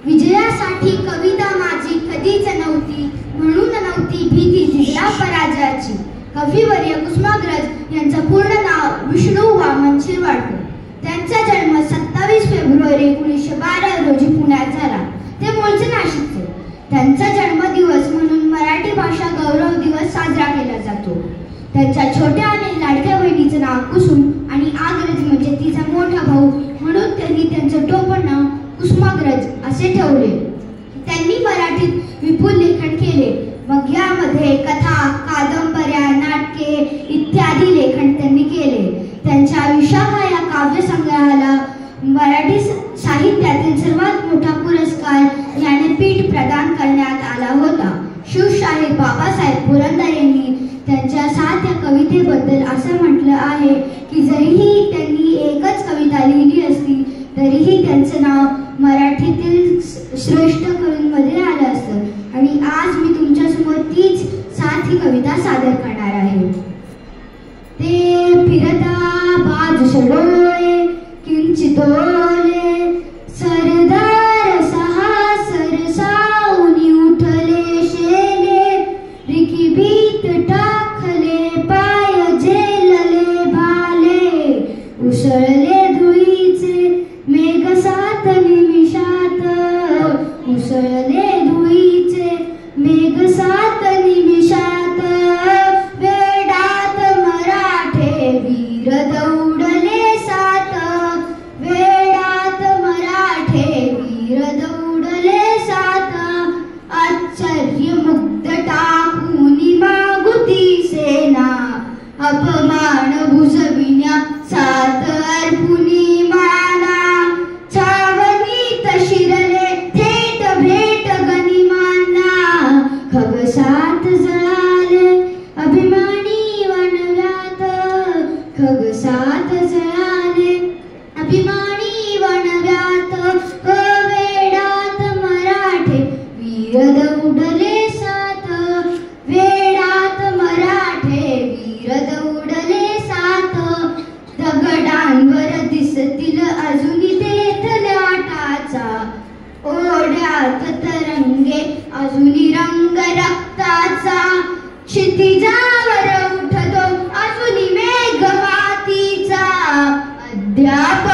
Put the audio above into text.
विजयासाठी कविता माझी कधीच नव्हती, म्हणून नव्हती भीती जिंकला पराजयाची. कविवर्य कुसुमाग्रज यांचं पूर्ण नाव विष्णू वामन शिरवाडकर. त्यांचा जन्म 27 फेब्रुवारी 1912 रोजी पुण्यात झाला. ते मूळचे नाशिकचे. त्यांचा जन्मदिवस म्हणून मराठी भाषा गौरव दिवस साजरा केला जातो. त्यांच्या छोट्या आणि लाडक्या बहिणीचं नाव कुसुम आणि आग्रज म्हणजे तिचा मोठा भाऊ, म्हणून त्यांनी त्यांचं टोपण नाव कुसुमाग्रज असे ठेवले. त्यांनी मराठीत विपुल लेखन केले. मग यामध्ये कथा, कादंबऱ्या, नाटके इत्यादी लेखन त्यांनी केले. त्यांच्या विशाखा या काव्यसंग्रहाला मराठी साहित्यातील सर्वात मोठा पुरस्कार ज्ञानपीठ प्रदान करण्यात आला होता. शिवशाहीर बाबासाहेब पुरंदरे यांनी त्यांच्या साध्या कवितेबद्दल असं म्हटलं आहे की जरीही त्यांनी एकच कविता लिहिली असती तरीही त्यांचं नाव मराठीतील श्रेष्ठ कवींमध्ये आलं असतं. आणि आज मी तुमच्यासमोर तीच साधी कविता सादर करणार आहे. ते फिरता बाजू डोळे किंचित ओले, सरदार सहा सरसावनी उठले शेले, रिकी भीत टाकले पाय झेलले भाले, उसळले धुळीचे मेघ 7 निमिषात, उसळले धुळीचे मेघ 7 निमिषात, वेडात मराठे वीर दौडले 7, वेडात मराठे वीर दौडले 7, आश्चर्यमुग्ध टाकून मागुती सेना, अपमान भुजविण्या 7 अर्पुनी माना, छावणीत शिरले थेट भेट गनिमांना, खग 7 जळाले अभिमानी वनव्यात, खग 7 जळाले अभिमानी वनव्यात, वेडात मराठे वीर दौडले 7, वेडात मराठे वीर दौडले 7, दगडांवर दिसतील अजूनही तेथल्या टाचा, ओढ्यात तरंगे अजूनही रंग रक्ताचा, क्षितिजावर उठतो अजूनही मेघ मातीचा, अद्याप